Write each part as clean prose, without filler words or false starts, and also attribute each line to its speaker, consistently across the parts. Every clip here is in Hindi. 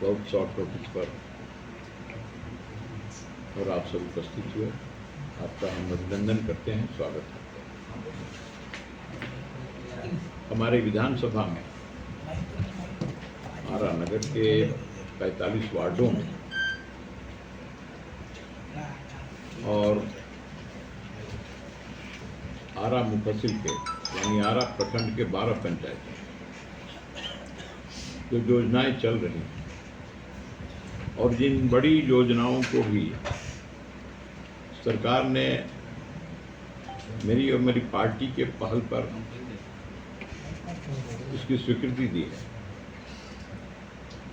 Speaker 1: बहुत शॉर्ट नोटिस पर और आप सब उपस्थित हुए, आपका हम अभिनंदन करते हैं, स्वागत करते हैं। हमारे विधानसभा में आरा नगर के 45 वार्डों में और आरा मुफस्सिल के यानी आरा प्रखंड के 12 पंचायतों जो योजनाएं चल रही हैं और जिन बड़ी योजनाओं को भी सरकार ने मेरी और मेरी पार्टी के पहल पर उसकी स्वीकृति दी है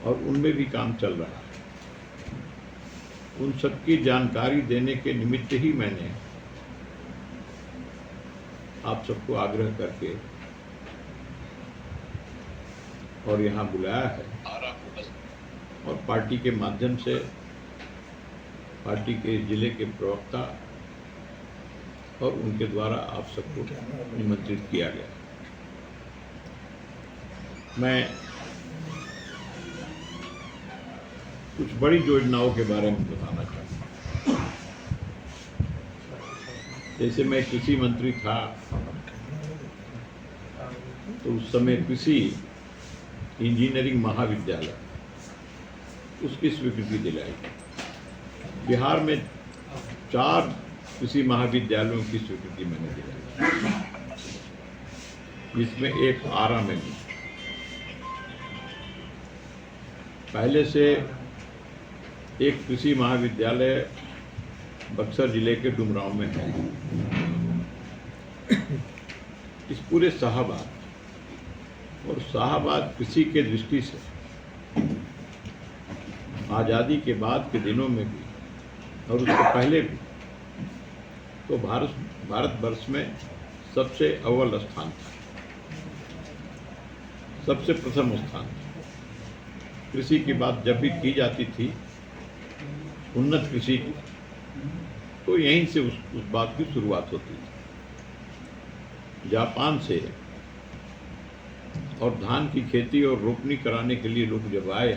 Speaker 1: और उनमें भी काम चल रहा है, उन सबकी जानकारी देने के निमित्त ही मैंने आप सबको आग्रह करके और यहाँ बुलाया है और पार्टी के माध्यम से पार्टी के जिले के प्रवक्ता और उनके द्वारा आप सबको निमंत्रित किया गया। मैं कुछ बड़ी योजनाओं के बारे में बताना चाहता हूँ। जैसे मैं कृषि मंत्री था तो उस समय कृषि इंजीनियरिंग महाविद्यालय उसकी स्वीकृति दिलाई। बिहार में 4 कृषि महाविद्यालयों की स्वीकृति मैंने दिलाई, जिसमें एक आरा में भी। पहले से एक कृषि महाविद्यालय बक्सर जिले के डुमरांव में है। इस पूरे शाहाबाद और शाहाबाद कृषि के दृष्टि से आज़ादी के बाद के दिनों में भी और उससे पहले भी तो भारतवर्ष में सबसे अव्वल स्थान था, सबसे प्रथम स्थान था। कृषि की बात जब भी की जाती थी, उन्नत कृषि की, तो यहीं से उस बात की शुरुआत होती थी। जापान से और धान की खेती और रोपनी कराने के लिए लोग जब आए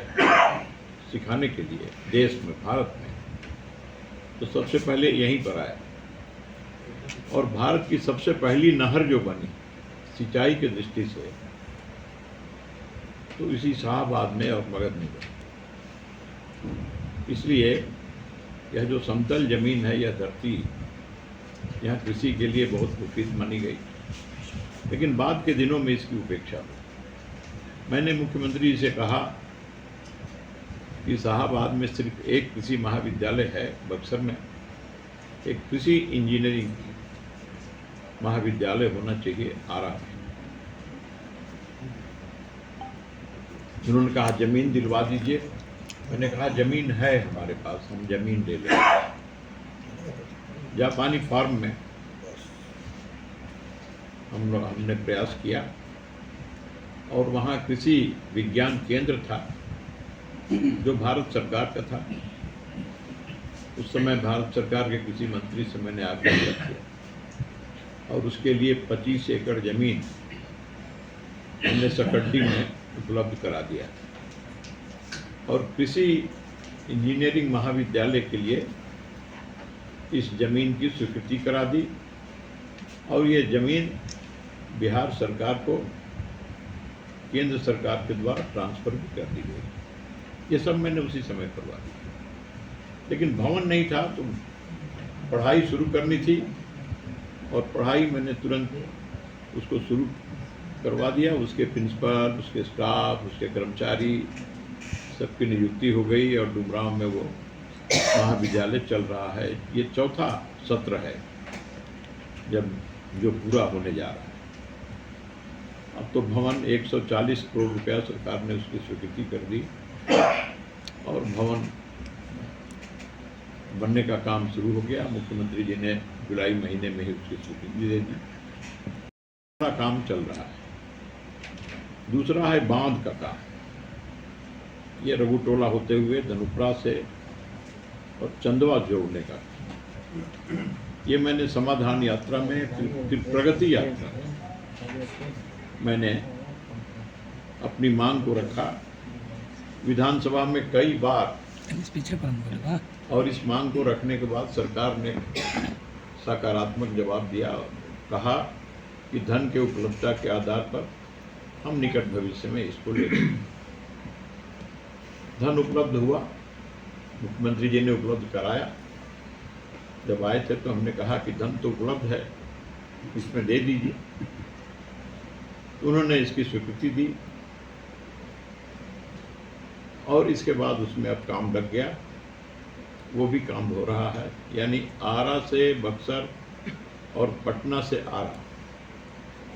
Speaker 1: सिखाने के लिए देश में, भारत में, तो सबसे पहले यहीं पर आए और भारत की सबसे पहली नहर जो बनी सिंचाई के दृष्टि से तो इसी शाहाबाद में और मगध में बनी। इसलिए यह जो समतल जमीन है, यह धरती यहाँ कृषि के लिए बहुत उपयुक्त मानी गई, लेकिन बाद के दिनों में इसकी उपेक्षा हुई। मैंने मुख्यमंत्री जी से कहा कि शाहाबाद में सिर्फ एक कृषि महाविद्यालय है, बक्सर में एक कृषि इंजीनियरिंग महाविद्यालय होना चाहिए आरा में। उन्होंने कहा जमीन दिलवा दीजिए। मैंने कहा जमीन है हमारे पास, हम जमीन ले लेंगे। जापानी फार्म में हमने प्रयास किया और वहाँ कृषि विज्ञान केंद्र था जो भारत सरकार का था। उस समय भारत सरकार के कृषि मंत्री से मैंने आग्रह किया और उसके लिए 25 एकड़ जमीन हमने सकड्डी में उपलब्ध करा दिया और कृषि इंजीनियरिंग महाविद्यालय के लिए इस जमीन की स्वीकृति करा दी और ये जमीन बिहार सरकार को केंद्र सरकार के द्वारा ट्रांसफर भी कर दी गई। ये सब मैंने उसी समय करवा दिया, लेकिन भवन नहीं था तो पढ़ाई शुरू करनी थी और पढ़ाई मैंने तुरंत उसको शुरू करवा दिया। उसके प्रिंसिपल, उसके स्टाफ, उसके कर्मचारी सबकी नियुक्ति हो गई और डुमरांव में वो महाविद्यालय चल रहा है। ये 4था सत्र है जब जो पूरा होने जा रहा है। अब तो भवन 140 करोड़ रुपया सरकार ने उसकी स्वीकृति कर दी और भवन बनने का काम शुरू हो गया। मुख्यमंत्री जी ने जुलाई महीने में ही उसकी स्वीकृति दे दी। पूरा काम चल रहा है। दूसरा है बांध का काम। ये रघुटोला होते हुए धनुपरा से और चंदवा जोड़ने का। ये मैंने समाधान यात्रा में, फिर प्रगति यात्रा में मैंने अपनी मांग को रखा विधानसभा में कई बार,
Speaker 2: पीछे
Speaker 1: और इस मांग को रखने के बाद सरकार ने सकारात्मक जवाब दिया, कहा कि धन के उपलब्धता के आधार पर हम निकट भविष्य में इसको ले लेंगे। धन उपलब्ध हुआ, मुख्यमंत्री जी ने उपलब्ध कराया। जब आए थे तो हमने कहा कि धन तो उपलब्ध है, इसमें दे दीजिए। उन्होंने इसकी स्वीकृति दी और इसके बाद उसमें अब काम लग गया, वो भी काम हो रहा है। यानी आरा से बक्सर और पटना से आरा,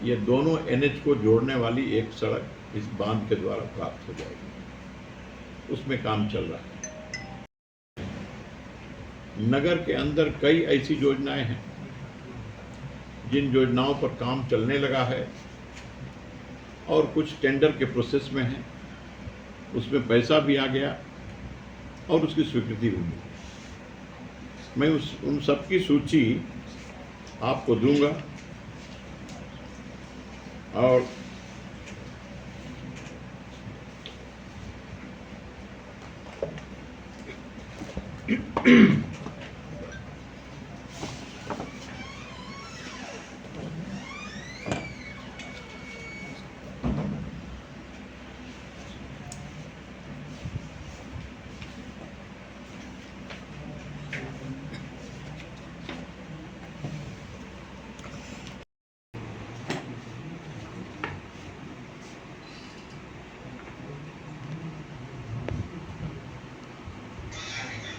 Speaker 1: ये दोनों एनएच को जोड़ने वाली एक सड़क इस बांध के द्वारा प्राप्त हो जाएगी, उसमें काम चल रहा है। नगर के अंदर कई ऐसी योजनाएं हैं जिन योजनाओं पर काम चलने लगा है और कुछ टेंडर के प्रोसेस में है, उसमें पैसा भी आ गया और उसकी स्वीकृति भी मिली। मैं उन सब की सूची आपको दूंगा और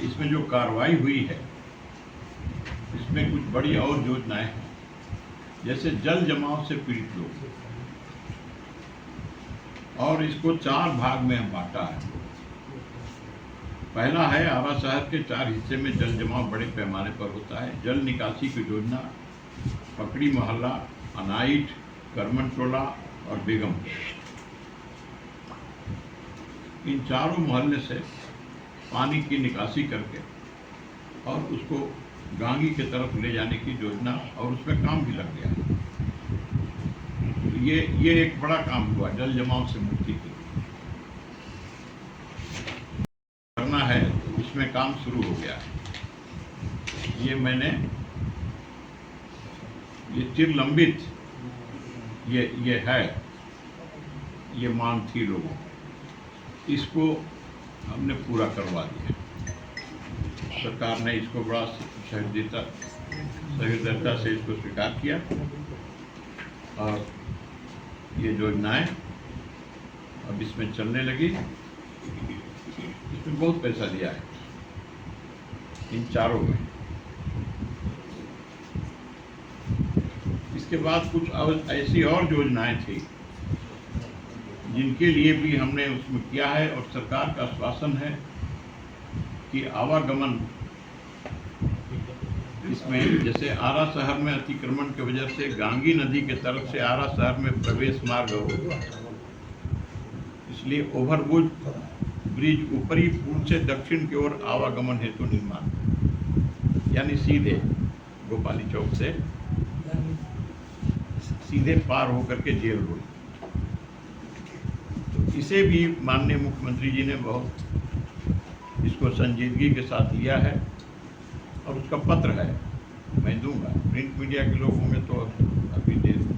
Speaker 1: इसमें जो कार्रवाई हुई है, इसमें कुछ बड़ी और योजनाएं हैं, जैसे जल जमाव से पीड़ित लोग, और इसको 4 भाग में हम बांटा है। पहला है आरा शहर के 4 हिस्से में जल जमाव बड़े पैमाने पर होता है। जल निकासी की योजना पकड़ी मोहल्ला, अनाइट, करमन टोला और बेगम, इन चारों मोहल्ले से पानी की निकासी करके और उसको गांगी की तरफ ले जाने की योजना, और उसमें काम भी लग गया है। तो ये एक बड़ा काम हुआ जल जमाव से मुक्ति के लिए करना है, तो उसमें काम शुरू हो गया है। ये मैंने ये चिर लंबित ये है, ये मांग थी लोगों, इसको हमने पूरा करवा दिया। सरकार ने इसको बड़ा सहृदयता से इसको स्वीकार किया और ये योजनाएं अब इसमें चलने लगी। इसमें बहुत पैसा दिया है इन चारों में। इसके बाद कुछ ऐसी और योजनाएं थी जिनके लिए भी हमने उसमें किया है, और सरकार का आश्वासन है कि आवागमन इसमें, जैसे आरा शहर में अतिक्रमण की वजह से गांगी नदी के तरफ से आरा शहर में प्रवेश मार्ग हो, इसलिए ओवरब्रिज ब्रिज ऊपरी पुल से दक्षिण की ओर आवागमन हेतु निर्माण, यानी सीधे गोपाली चौक से सीधे पार होकर के जेल रोड। इसे भी माननीय मुख्यमंत्री जी ने बहुत इसको संजीदगी के साथ लिया है और उसका पत्र है, मैं दूंगा। प्रिंट मीडिया के लोग होंगे तो अभी दे दूंगा।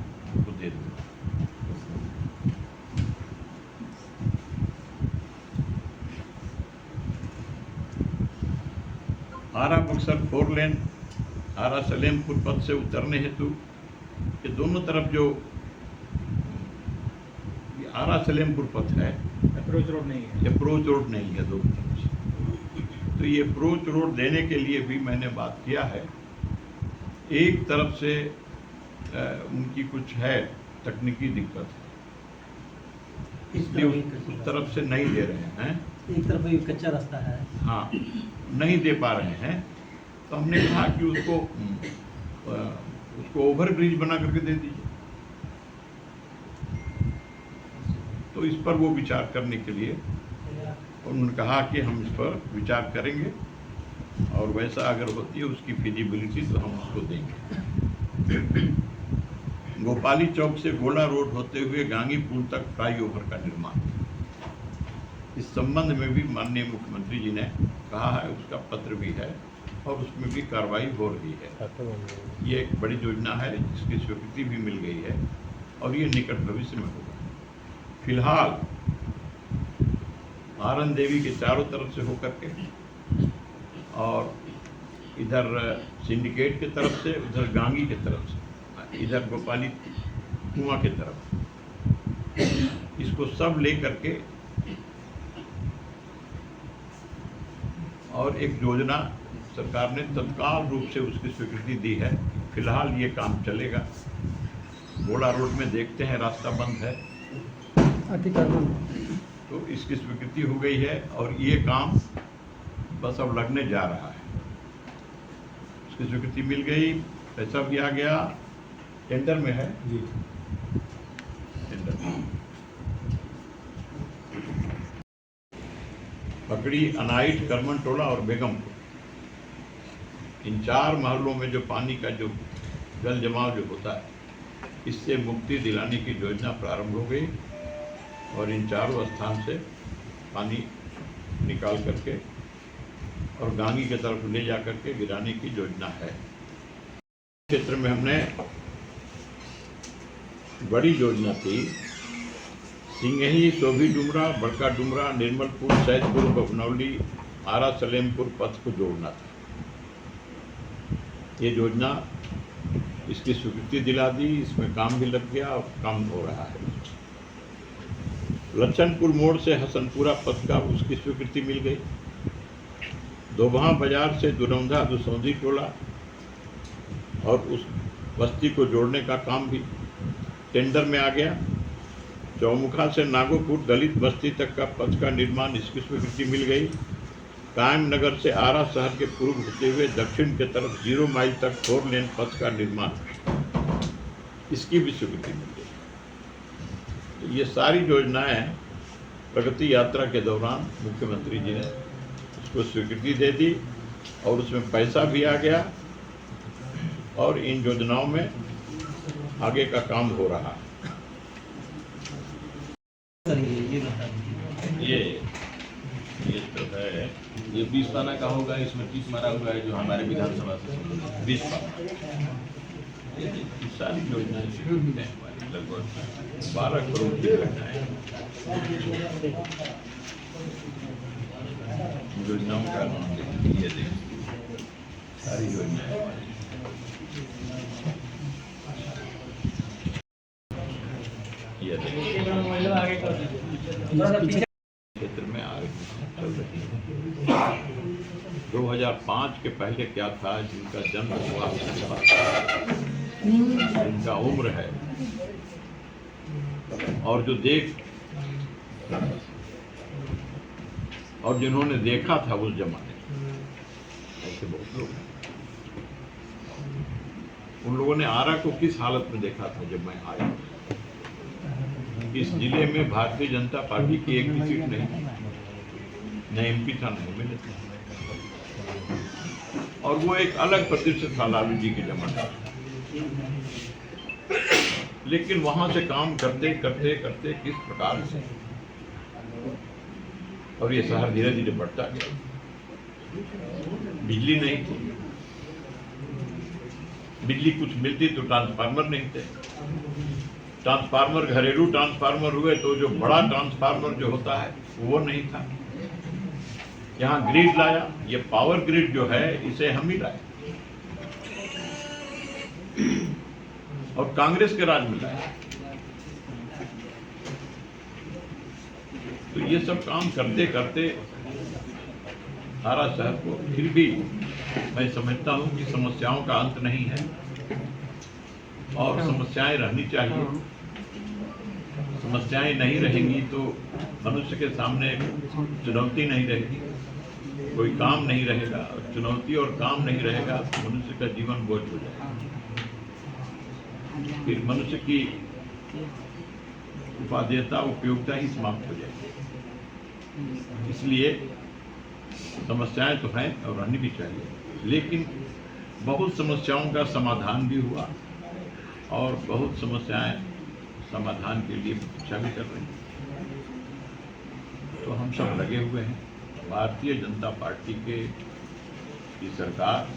Speaker 1: आरा बक्सर 4 लेन आरा सलेमपुर पथ से उतरने हेतु ये दोनों तरफ जो आरा सलेमपुर पथ है,
Speaker 2: अप्रोच रोड नहीं है,
Speaker 1: अप्रोच रोड नहीं है दोनों तरफ से, तो ये अप्रोच रोड देने के लिए भी मैंने बात किया है। एक तरफ से उनकी कुछ है तकनीकी दिक्कत, इसलिए उस तरफ से नहीं दे रहे हैं।
Speaker 2: एक तरफ भी कच्चा रास्ता है,
Speaker 1: हाँ, नहीं दे पा रहे हैं। तो हमने कहा कि उसको ओवर ब्रिज बना करके दे दीजिए। तो इस पर वो विचार करने के लिए उन्होंने कहा कि हम इस पर विचार करेंगे और वैसा अगर होती है उसकी फिजिबिलिटी तो हम उसको देंगे। गोपाली चौक से गोला रोड होते हुए गांगी पुल तक फ्लाईओवर का निर्माण, इस संबंध में भी माननीय मुख्यमंत्री जी ने कहा है, उसका पत्र भी है और उसमें भी कार्रवाई हो रही है। ये एक बड़ी योजना है जिसकी स्वीकृति भी मिल गई है और ये निकट भविष्य में होगा। फिलहाल आरन देवी के चारों तरफ से होकर के और इधर सिंडिकेट की तरफ से, उधर गांगी की तरफ से, इधर गोपाली कुआं की तरफ, इसको सब लेकर के और एक योजना सरकार ने तत्काल रूप से उसकी स्वीकृति दी है। फिलहाल ये काम चलेगा। बोड़ा रोड में देखते हैं रास्ता बंद है,
Speaker 2: अतिक्रमण
Speaker 1: तो इसकी स्वीकृति हो गई है और ये काम बस अब लगने जा रहा है। उसकी स्वीकृति मिल गई, पैसा भी आ गया, टेंडर में है जी, टेंडर में। पकड़ी, अनाइट, करमन टोला और बेगमपुर, इन 4 महलों में जो पानी का जो जल जमाव जो होता है, इससे मुक्ति दिलाने की योजना प्रारंभ हो गई और इन चारों स्थान से पानी निकाल करके और गांगी की तरफ ले जा करके गिराने की योजना है। क्षेत्र में हमने बड़ी योजना थी, सिंगही, सोभी डुमरा, बड़का डुमरा, निर्मलपुर, सैदपुर, बभनौली, आरा सलेमपुर पथ को जोड़ना था। ये योजना इसकी स्वीकृति दिला दी, इसमें काम भी लग गया और काम हो रहा है। लच्छनपुर मोड़ से हसनपुरा पथ का उसकी स्वीकृति मिल गई। दोभा बाजार से दुरौंधा दुसौंधी टोला और उस बस्ती को जोड़ने का काम भी टेंडर में आ गया। चौमुखा से नागोपुर दलित बस्ती तक का पथ का निर्माण, इसकी स्वीकृति मिल गई। कायम नगर से आरा शहर के पूर्व होते हुए दक्षिण के तरफ 0 माइल तक 4 लेन पथ का निर्माण, इसकी भी स्वीकृति मिल गई। तो ये सारी योजनाएं प्रगति यात्रा के दौरान मुख्यमंत्री जी ने उसको स्वीकृति दे दी और उसमें पैसा भी आ गया और इन योजनाओं में आगे का काम हो रहा है। ये तो है,
Speaker 3: ये 20 पाना का होगा, इसमें 30 मारा हुआ है जो हमारे विधानसभा से
Speaker 1: 20 पाना। ये सारी योजनाएं लगभग 12 करोड़ की योजनाएं, योजनाओं का ये देखिए सारी योजनाएं ये देखिए क्षेत्र में आ रही चल रही है। 2005 के पहले क्या था, जिनका जन्म हुआ, जिनका उम्र है और जो और जिन्होंने देखा था उस जमाने में, ऐसे बहुत लोग हैं। उन लोगों ने आरा को किस हालत में देखा था जब मैं आया। इस जिले में भारतीय जनता पार्टी की एक भी सीट नहीं थी, न एमपी था, न एमएलए था, और वो एक अलग प्रतिष्ठित था लालू जी के जमाने में। लेकिन वहां से काम करते करते करते किस प्रकार से और ये शहर धीरे धीरे बढ़ता गया। बिजली नहीं थी, बिजली कुछ मिलती तो ट्रांसफार्मर नहीं थे। ट्रांसफार्मर घरेलू ट्रांसफार्मर हुए तो जो बड़ा ट्रांसफार्मर जो होता है वो नहीं था। यहाँ ग्रिड लाया, ये पावर ग्रिड जो है इसे हम ही लाए और कांग्रेस के राज में लाया। तो ये सब काम करते करते आरा शहर को, फिर भी मैं समझता हूँ कि समस्याओं का अंत नहीं है और समस्याएं रहनी चाहिए। समस्याएं नहीं रहेंगी तो मनुष्य के सामने चुनौती नहीं रहेगी, कोई काम नहीं रहेगा। और चुनौती और काम नहीं रहेगा तो मनुष्य का जीवन बोझ हो जाएगा, फिर मनुष्य की उपादेयता, उपयोगिता ही समाप्त हो जाएगी। इसलिए समस्याएं तो हैं और रहनी भी चाहिए, लेकिन बहुत समस्याओं का समाधान भी हुआ और बहुत समस्याएं समाधान के लिए प्रतीक्षा भी कर रही हैं। तो हम सब लगे हुए हैं। भारतीय जनता पार्टी की सरकार,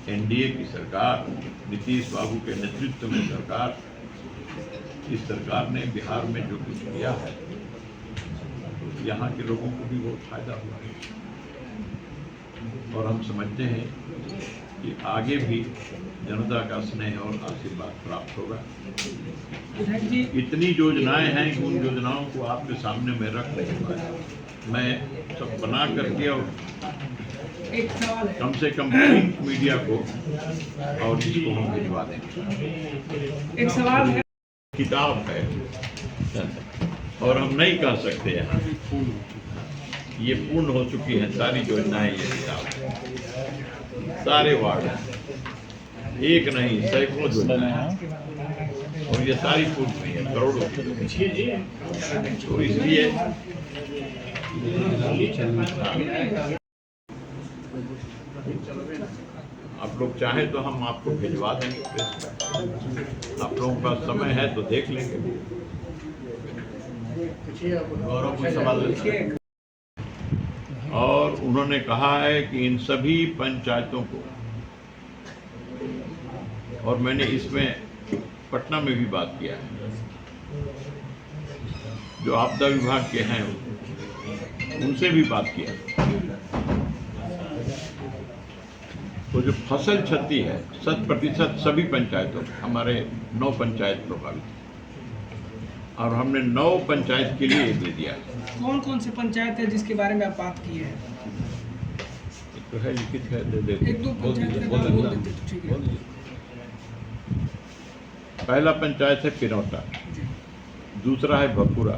Speaker 1: एनडीए की सरकार, नीतीश बाबू के नेतृत्व में सरकार, इस सरकार ने बिहार में जो कुछ किया है, यहाँ के लोगों को भी बहुत फायदा हुआ है। और हम समझते हैं कि आगे भी जनता का स्नेह और आशीर्वाद प्राप्त होगा। इतनी योजनाएं हैं कि उन योजनाओं को आपके सामने मैं रख नहीं पाया। मैं सब बना करके और
Speaker 2: एक सवाल है,
Speaker 1: कम से कम प्रिंट मीडिया को और इसको हम भिजवा देंगे।
Speaker 2: एक सवाल है,
Speaker 1: किताब है और हम नहीं कह सकते यहाँ, ये पूर्ण हो चुकी है सारी योजनाएं। ये किताब सारे वार्ड, एक नहीं सैकड़ों योजनाएं, और ये सारी पूर्ण हुई है, करोड़ों की। तो इसलिए आप लोग चाहें तो हम आपको भिजवा देंगे प्रेस में। आप लोगों का समय है तो देख लेंगे।
Speaker 3: गौरव कोई सवाल नहीं।
Speaker 1: और उन्होंने कहा है कि इन सभी पंचायतों को, और मैंने इसमें पटना में भी बात किया है, जो आपदा विभाग के हैं उनसे भी बात किया, तो जो फसल क्षति है 100% सभी पंचायतों में, हमारे 9 पंचायत प्रभावित है और हमने 9 पंचायत के लिए दे दिया है।
Speaker 2: कौन कौन से पंचायत है जिसके बारे में आप बात की है?
Speaker 1: तो है लिखित है, दे देते।
Speaker 2: एक दो पंचायत के नाम बोल देते तो ठीक है।
Speaker 1: पहला पंचायत है पिनौटा, दूसरा है भपुरा,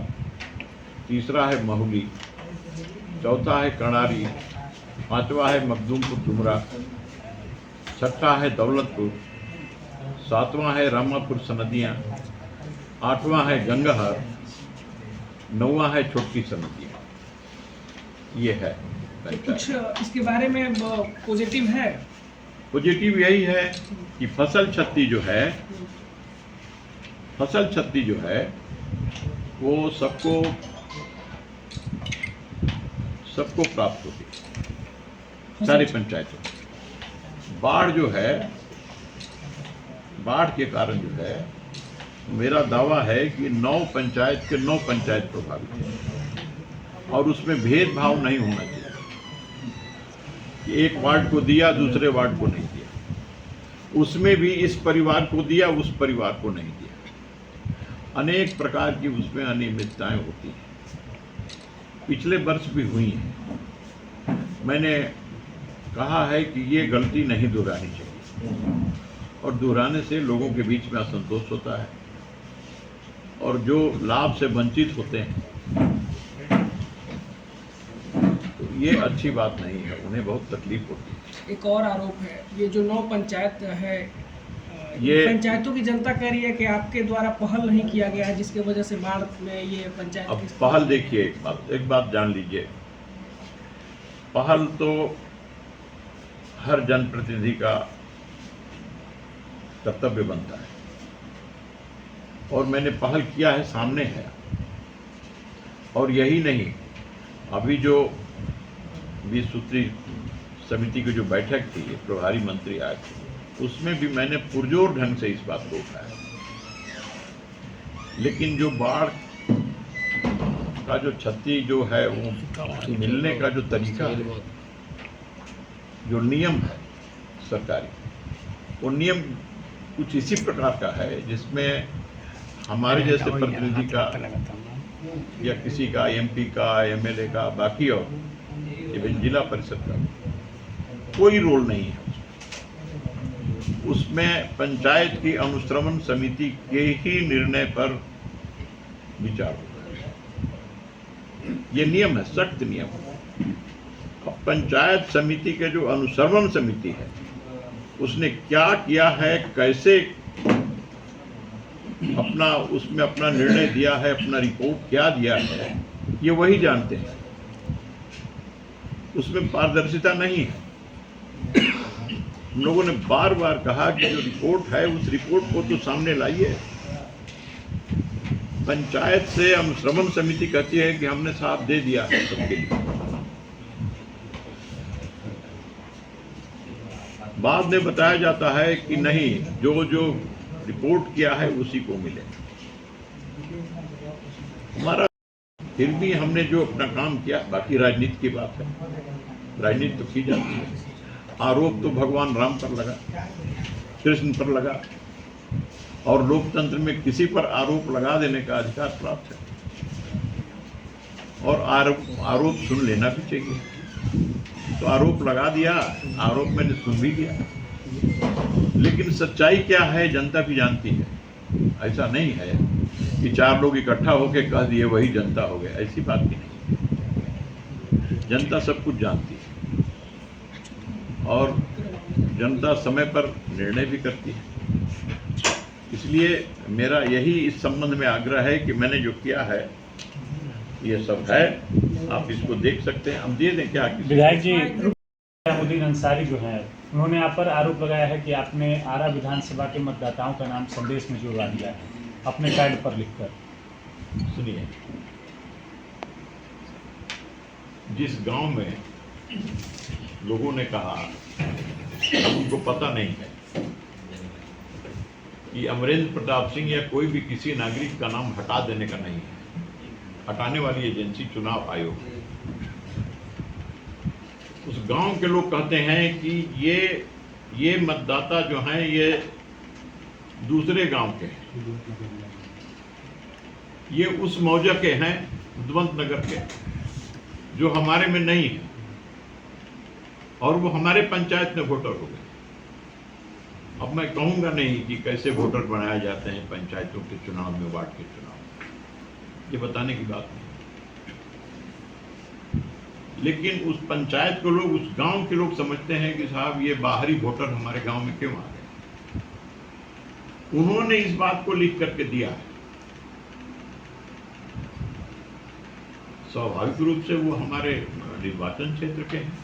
Speaker 1: तीसरा है महुली, चौथा है कणारी, पांचवा है मखदूमपुर डुमरा, छठा है दौलतपुर, सातवां है रामापुर सनदियाँ, आठवां है गंगाहर, नौवां है छोटी सनदियाँ। ये है
Speaker 2: कुछ इसके बारे में पॉजिटिव है?
Speaker 1: पॉजिटिव यही है कि फसल क्षति जो है वो सबको प्राप्त होती है, सारी पंचायतों। बाढ़ जो है, बाढ़ के कारण जो है, मेरा दावा है कि 9 पंचायत के 9 पंचायत प्रभावित है और उसमें भेदभाव नहीं होना चाहिए कि एक वार्ड को दिया दूसरे वार्ड को नहीं दिया, उसमें भी इस परिवार को दिया उस परिवार को नहीं दिया। अनेक प्रकार की उसमें अनियमितताएं होती हैं, पिछले वर्ष भी हुई हैं। मैंने कहा है कि ये गलती नहीं दोहरानी चाहिए, और दोहराने से लोगों के बीच में असंतोष होता है और जो लाभ से वंचित होते हैं, तो ये अच्छी बात नहीं है, उन्हें बहुत तकलीफ होती है।
Speaker 2: एक और आरोप है, ये जो 9 पंचायत है,
Speaker 1: ये
Speaker 2: पंचायतों की जनता कह रही है कि आपके द्वारा पहल नहीं किया गया है, जिसके वजह से बाढ़ में ये पंचायत।
Speaker 1: अब पहल देखिए, एक बात जान लीजिए, पहल तो हर जनप्रतिनिधि का कर्तव्य बनता है और मैंने पहल किया है, सामने है। और यही नहीं, अभी जो 20 सूत्री समिति की जो बैठक थी, प्रभारी मंत्री आए थे, उसमें भी मैंने पुरजोर ढंग से इस बात को उठाया। लेकिन जो बाढ़ का जो क्षति जो है, वो मिलने का जो तरीका है, जो नियम है सरकारी, वो नियम कुछ इसी प्रकार का है जिसमें हमारे जैसे प्रतिनिधि का या किसी का, एमपी का, एमएलए का, बाकी और इवन जिला परिषद का कोई रोल नहीं है। उसमें पंचायत की अनुश्रवण समिति के ही निर्णय पर विचार होता है। ये नियम है, सख्त नियम है। अब पंचायत समिति के जो अनुश्रवण समिति है, उसने क्या किया है, कैसे अपना निर्णय दिया है, अपना रिपोर्ट क्या दिया है, ये वही जानते हैं। उसमें पारदर्शिता नहीं है। हम लोगों ने बार बार कहा कि जो रिपोर्ट है, उस रिपोर्ट को तो सामने लाइए। पंचायत से हम श्रवण समिति कहती है कि हमने साथ दे दिया है सबके लिए। बाद में बताया जाता है कि नहीं, जो जो रिपोर्ट किया है उसी को मिले। हमारा फिर भी हमने जो अपना काम किया, बाकी राजनीति की बात है, राजनीति तो की जाती है। आरोप तो भगवान राम पर लगा, कृष्ण पर लगा, और लोकतंत्र में किसी पर आरोप लगा देने का अधिकार प्राप्त है, और आरोप सुन लेना भी चाहिए। तो आरोप लगा दिया, आरोप मैंने सुन भी लिया, लेकिन सच्चाई क्या है जनता भी जानती है। ऐसा नहीं है कि 4 लोग इकट्ठा होकर कह दिए वही जनता हो गया, ऐसी बात भी नहीं। जनता सब कुछ जानती है, और जनता समय पर निर्णय भी करती है। इसलिए मेरा यही इस संबंध में आग्रह है कि मैंने जो किया है ये सब है, आप इसको देख सकते हैं। हम दे दें क्या?
Speaker 4: विधायक जी निजामुद्दीन अंसारी जो हैं, उन्होंने आप पर आरोप लगाया है कि आपने आरा विधानसभा के मतदाताओं का नाम संदेश में जुड़वा दिया है अपने पैड पर लिखकर।
Speaker 1: सुनिए, जिस गांव में लोगों ने कहा, उनको पता नहीं है कि अमरेंद्र प्रताप सिंह या कोई भी किसी नागरिक का नाम हटा देने का नहीं है। हटाने वाली एजेंसी चुनाव आयोग है। उस गांव के लोग कहते हैं कि ये मतदाता जो हैं ये दूसरे गांव के हैं, ये उस मौजा के हैं, उद्वंत नगर के, जो हमारे में नहीं है, और वो हमारे पंचायत में वोटर हो गए। अब मैं कहूंगा नहीं कि कैसे वोटर बनाए जाते हैं पंचायतों के चुनाव में, वार्ड के चुनाव, ये बताने की बात नहीं। लेकिन उस पंचायत को लोग, उस गांव के लोग समझते हैं कि साहब ये बाहरी वोटर हमारे गांव में क्यों आ गए। उन्होंने इस बात को लिख करके दिया है। स्वाभाविक रूप से वो हमारे निर्वाचन क्षेत्र के हैं,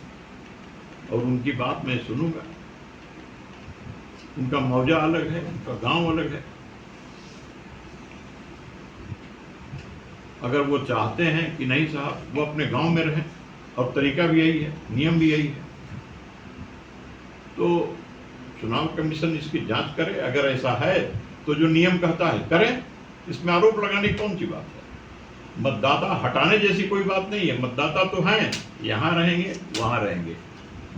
Speaker 1: और उनकी बात मैं सुनूंगा। उनका मौजा अलग है, उनका गांव अलग है। अगर वो चाहते हैं कि नहीं साहब वो अपने गांव में रहें, और तरीका भी यही है, नियम भी यही है, तो चुनाव कमीशन इसकी जांच करे। अगर ऐसा है तो जो नियम कहता है करें, इसमें आरोप लगाने की कौन सी बात है। मतदाता हटाने जैसी कोई बात नहीं है। मतदाता तो हैं, यहाँ रहेंगे वहाँ रहेंगे,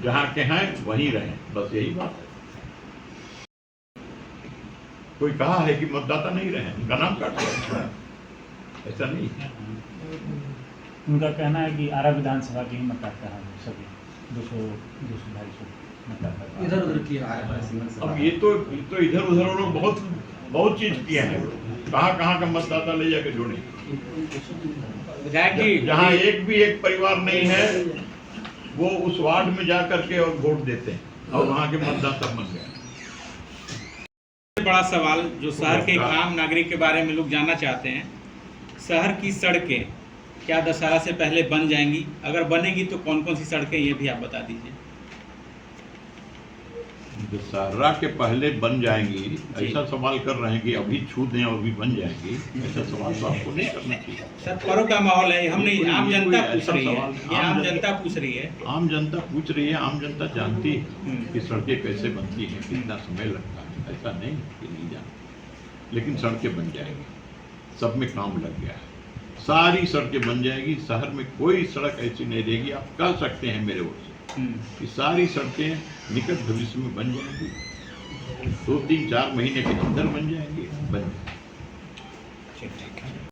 Speaker 1: जहाँ के हैं वहीं रहें, बस यही बात है। कोई कहा है कि मतदाता नहीं रहे, उनका नाम काट दिया, ऐसा नहीं है।
Speaker 4: उनका कहना है कि आरा विधानसभा के ही मतदाता हैं सभी 200-250 मतदाता
Speaker 2: इधर उधर किया।
Speaker 1: अब ये तो इधर उधर उन्होंने बहुत चीज किए हैं। कहाँ का मतदाता ले जाके जोड़े।
Speaker 2: विधायक जी,
Speaker 1: जहाँ एक परिवार नहीं है, वो उस वार्ड में जा करके और वोट देते हैं, और वहाँ के मतदाता बन गए।
Speaker 5: बड़ा सवाल जो शहर के एक आम नागरिक के बारे में लोग जानना चाहते हैं, शहर की सड़कें क्या दशहरा से पहले बन जाएंगी? अगर बनेगी तो कौन कौन सी सड़कें, ये भी आप बता दीजिए।
Speaker 1: दशहरा के पहले बन जाएंगी ऐसा सवाल कर रहे हैं कि अभी छू दें और भी बन जाएंगी, ऐसा सवाल तो आपको नहीं करना चाहिए।
Speaker 5: सर, पर्व का माहौल है, हम नहीं, आम जनता पूछ रही है, ये आम जनता पूछ रही है।
Speaker 1: आम जनता पूछ रही है, आम जनता जानती है कि सड़कें कैसे बनती हैं, कितना समय लगता है। ऐसा नहीं कि नहीं जानती, लेकिन सड़कें बन जाएंगी, सब में काम लग गया है। सारी सड़कें बन जाएगी, शहर में कोई सड़क ऐसी नहीं रहेगी। आप कह सकते हैं मेरे ओर से कि सारी सड़कें निकट भविष्य में बन जाएंगी, 2-3-4 महीने के अंदर बन जाएंगी, बन जाएंगी।